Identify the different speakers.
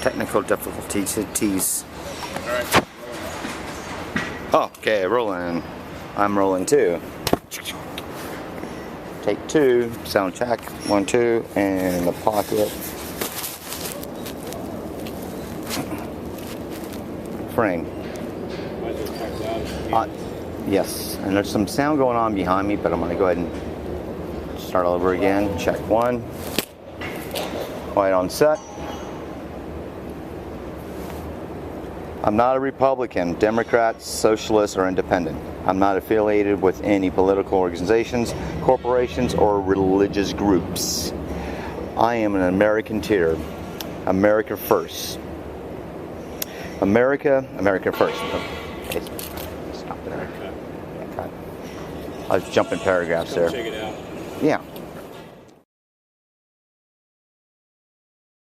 Speaker 1: technical difficulties.
Speaker 2: Alright.
Speaker 1: Okay, rolling. I'm rolling too. Take 2, sound check, 1, 2, and in the pocket. Frame. Yes, and there's some sound going on behind me, but I'm going to go ahead and start all over again. Check 1. Quiet on set. I'm not a Republican, Democrat, Socialist, or Independent. I'm not affiliated with any political organizations, corporations, or religious groups. I am an Americanteer. America first. America first. Okay, stop there. I was jumping paragraphs there.
Speaker 2: Check it out.
Speaker 1: Yeah.